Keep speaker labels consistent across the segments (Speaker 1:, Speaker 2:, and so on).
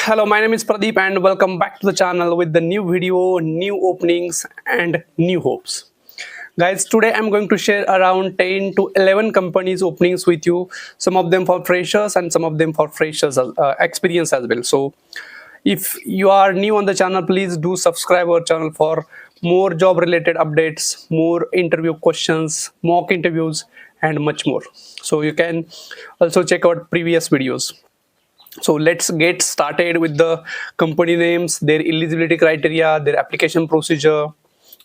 Speaker 1: Hello, my name is Pradip and welcome back to the channel with the new video, new openings and new hopes. Guys, today I'm going to share around 10 to 11 companies openings with you, some of them for freshers and some of them for freshers experience as well. So if you are new on the channel, please do subscribe our channel for more job related updates, more interview questions, mock interviews and much more. So you can also check out previous videos. So let's get started with the company names, their eligibility criteria, their application procedure,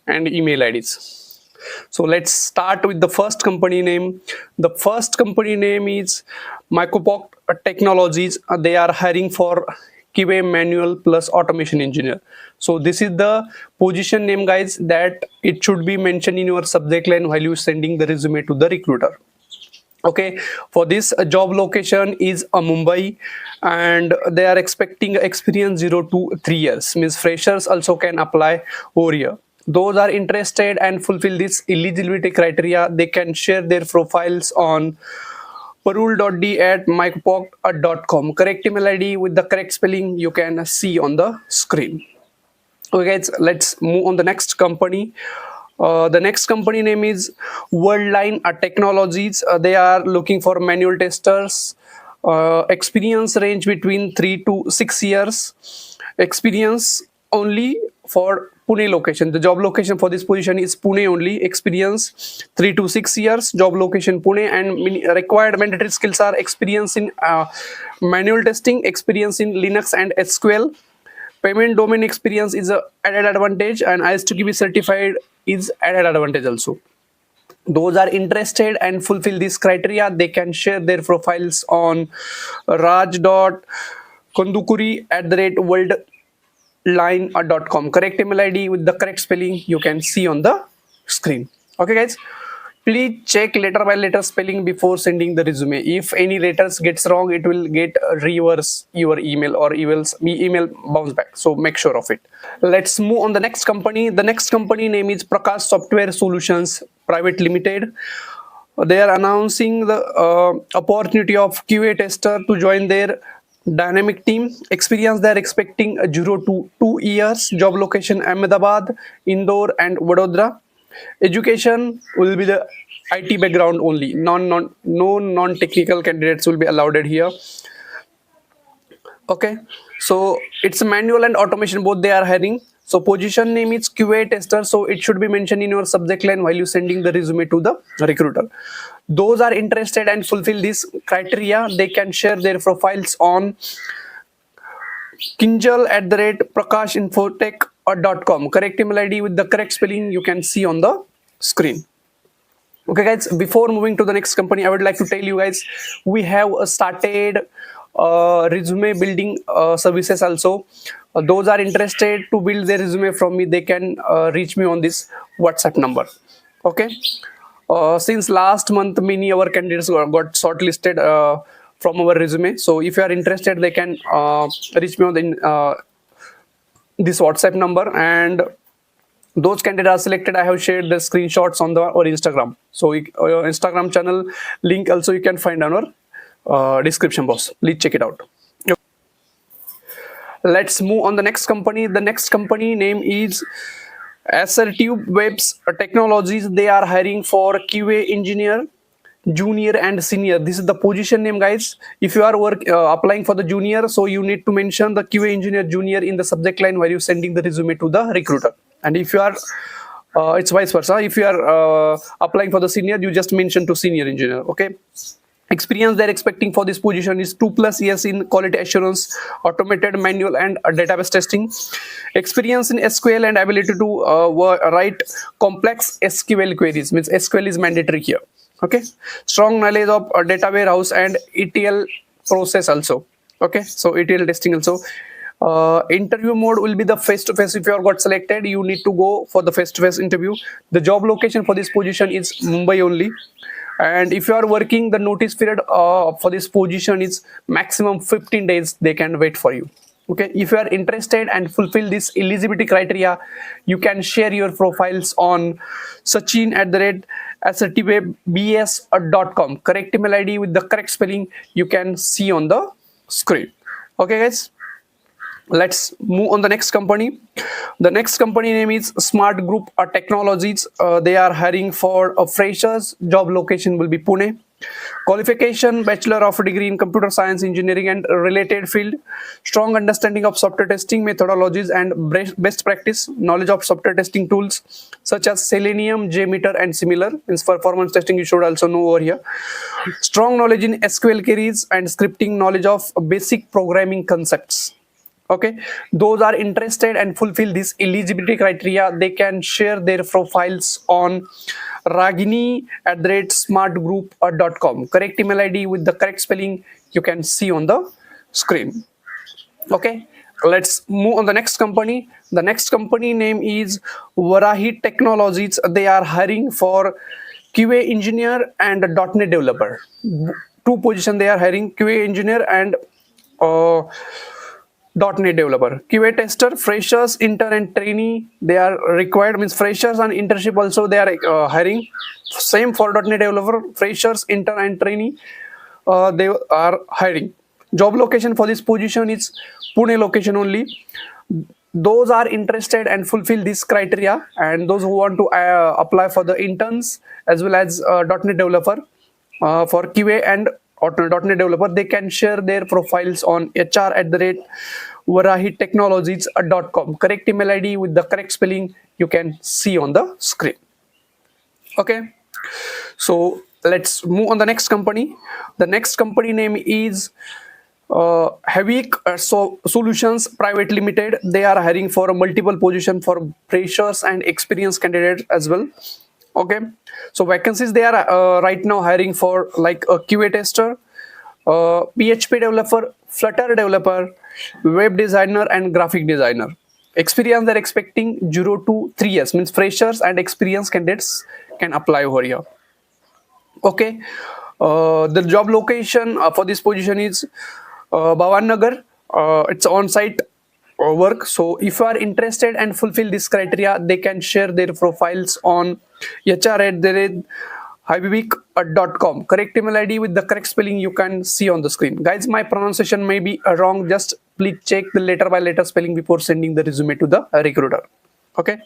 Speaker 1: and email IDs. So let's start with the first company name. The first company name is Vahi Technologies. They are hiring for QA manual plus automation engineer. So this is the position name, guys, that it should be mentioned in your subject line while you sending the resume to the recruiter. Okay, for this job location is Mumbai, and they are expecting experience 0 to 3 years, means freshers also can apply over here. Those are interested and fulfill this eligibility criteria, they can share their profiles on parul.d@micropoc.com. Correct email ID with the correct spelling you can see on the screen. Okay guys, let's move on the next company. The next company name is Worldline Technologies. They are looking for manual testers. Experience range between 3 to 6 years. Experience only for Pune location. The job location for this position is Pune only. Experience 3 to 6 years. Job location Pune, and required mandatory skills are experience in manual testing, experience in Linux and SQL. Payment domain experience is a added advantage, and IS2QB certified is added advantage also. Those are interested and fulfill this criteria, they can share their profiles on raj.kondukuri@worldline.com. Correct email ID with the correct spelling you can see on the screen. Okay guys, please check letter by letter spelling before sending the resume. If any letters gets wrong, it will get reverse your email or email bounce back. So make sure of it. Let's move on the next company. The next company name is Prakash Software Solutions Private Limited. They are announcing the opportunity of QA tester to join their dynamic team. Experience they are expecting 0 to 2 years. Job location Ahmednagar, Indore and Vadodara. Education will be the IT background only. No non-technical candidates will be allowed here. Okay, so it's manual and automation, both they are hiring. So position name is QA tester, so it should be mentioned in your subject line while you sending the resume to the recruiter. Those are interested and fulfill this criteria, they can share their profiles on kinjal@prakashinfotech.com. Correct email ID with the correct spelling you can see on the screen. Okay guys, before moving to the next company, I would like to tell you guys, we have started resume building services also. Those are interested to build their resume from me, they can reach me on this WhatsApp number. Okay, since last month many our candidates got shortlisted from our resume. So if you are interested, they can reach me on this WhatsApp number, and those candidates are selected, I have shared the screenshots on our Instagram. So Instagram channel link also you can find on our description box. Please check it out. Let's move on the next company. The next company name is Assertive Webs Technologies. They are hiring for QA engineer, junior and senior. This is the position name, guys. If you are applying for the junior, so you need to mention the QA engineer junior in the subject line while you sending the resume to the recruiter. And if you are it's vice versa, if you are applying for the senior, you just mention to senior engineer. Okay, experience they're expecting for this position is 2+ years in quality assurance, automated, manual and database testing. Experience in SQL and ability to write complex SQL queries, means SQL is mandatory here. Okay, strong knowledge of data warehouse and ETL process also. Okay, so ETL testing also. Interview mode will be the face-to-face. If you are got selected, you need to go for the face-to-face interview. The job location for this position is Mumbai only, and if you are working, the notice period for this position is maximum 15 days, they can wait for you. Okay, if you are interested and fulfill this eligibility criteria, you can share your profiles on sachin@assertivebs.com. Correct email ID with the correct spelling you can see on the screen. Okay guys, Let's move on the next company. The next company name is Smart Group Technologies. They are hiring for freshers. Job location will be Pune. Qualification: bachelor of degree in computer science, engineering and related field. Strong understanding of software testing methodologies and best practice. Knowledge of software testing tools such as Selenium, JMeter and similar. Means performance testing you should also know over here. Strong knowledge in SQL queries and scripting. Knowledge of basic programming concepts. Okay, those are interested and fulfill this eligibility criteria, they can share their profiles on ragini@smartgroup.com. Correct email ID with the correct spelling you can see on the screen. Okay, let's move on the next company. The next company name is Vahi Technologies. They are hiring for QA engineer and .NET developer. Two positions they are hiring: QA engineer and .NET developer. QA tester, freshers, intern and trainee they are required. Means freshers and internship also they are hiring. Same for .NET developer, freshers, intern and trainee they are hiring. Job location for this position is Pune location only. Those are interested and fulfill this criteria, and those who want to apply for the interns as well as .NET developer for QA and .NET developer, they can share their profiles on hr@varahitechnologies.com. Correct email ID with the correct spelling you can see on the screen. Okay, so let's move on the next company. The next company name is Heav Solutions Private Limited. They are hiring for a multiple position for freshers and experienced candidates as well. Okay, so vacancies they are right now hiring for like a QA tester, PHP developer, Flutter developer, web designer and graphic designer. Experience they're expecting 0 to 3 years, means freshers and experienced candidates can apply over here. Okay, the job location for this position is Bhavan. It's on-site work. So if you are interested and fulfill this criteria, they can share their profiles on hr@hibibik.com. Correct email ID with the correct spelling you can see on the screen. Guys, my pronunciation may be wrong. Just please check the letter by letter spelling before sending the resume to the recruiter. Okay.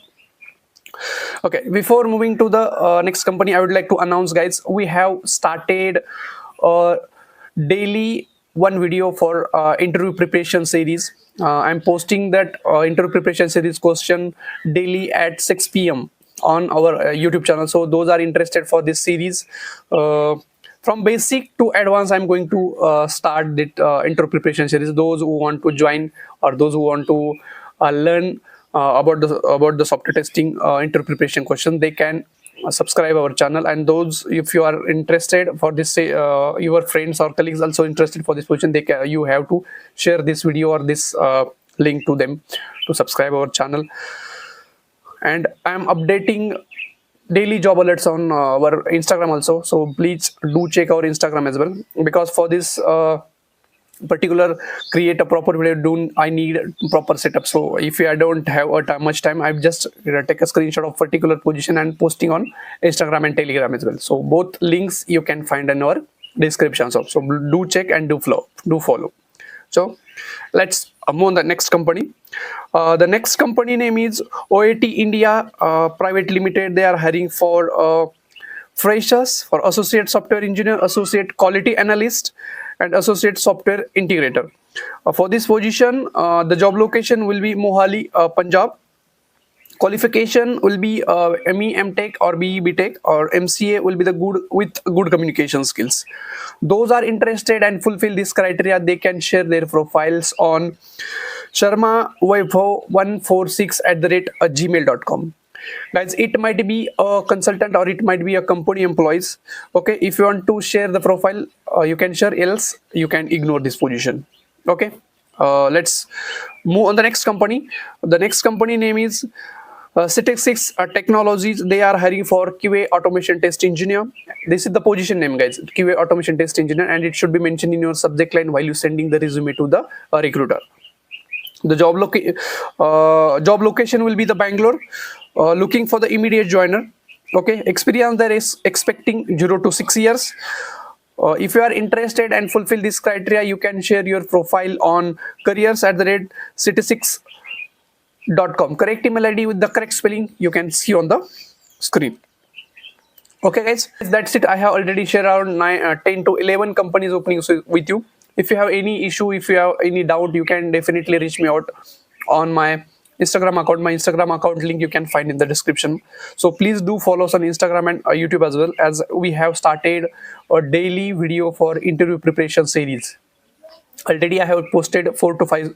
Speaker 1: Okay, before moving to the next company, I would like to announce, guys, we have started daily one video for interview preparation series. I'm posting that interview preparation series question daily at 6 p.m. on our YouTube channel. So those are interested for this series, from basic to advanced, I'm going to start the interview preparation series. Those who want to join or those who want to learn about the software testing interview preparation question, they can subscribe our channel. And those, if you are interested for this, your friends or colleagues also interested for this position, they can, you have to share this video or this link to them to subscribe our channel. And I am updating daily job alerts on our Instagram also, so please do check our Instagram as well, because for this particular create a proper video, I need proper setup. So if I don't have much time, I just take a screenshot of particular position and posting on Instagram and Telegram as well. So both links you can find in our description. So do check and do follow. So let's move on the next company. The next company name is OAT India Private Limited. They are hiring for freshers, for associate software engineer, associate quality analyst and associate software integrator. For this position, the job location will be Mohali, Punjab. Qualification will be ME, MTech or BE, BTech or MCA will be the good communication skills. Those are interested and fulfill this criteria, they can share their profiles on sharmavaibhav146@gmail.com. Guys, it might be a consultant or it might be a company employees. Okay, if you want to share the profile, you can share, else you can ignore this position. Okay, let's move on the next company. The next company name is Citexis Technologies. They are hiring for QA automation test engineer. This is the position name, guys, QA automation test engineer, and it should be mentioned in your subject line while you sending the resume to the recruiter. The job location will be the Bangalore. Looking for the immediate joiner. Okay, experience there is expecting 0 to 6 years. If you are interested and fulfill this criteria, you can share your profile on careers@city6.com. Correct email ID with the correct spelling you can see on the screen. Okay guys, that's it. I have already shared around 10 to 11 companies openings with you. If you have any issue, if you have any doubt, you can definitely reach me out on my Instagram account. My Instagram account link you can find in the description. So please do follow us on Instagram and YouTube as well, as we have started a daily video for interview preparation series. Already I have posted 4 to 5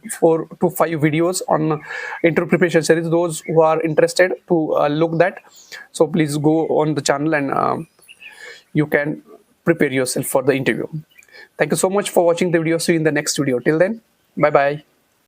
Speaker 1: videos on interview preparation series. Those who are interested to look that, so please go on the channel and you can prepare yourself for the interview. Thank you so much for watching the video. See you in the next video. Till then, bye bye.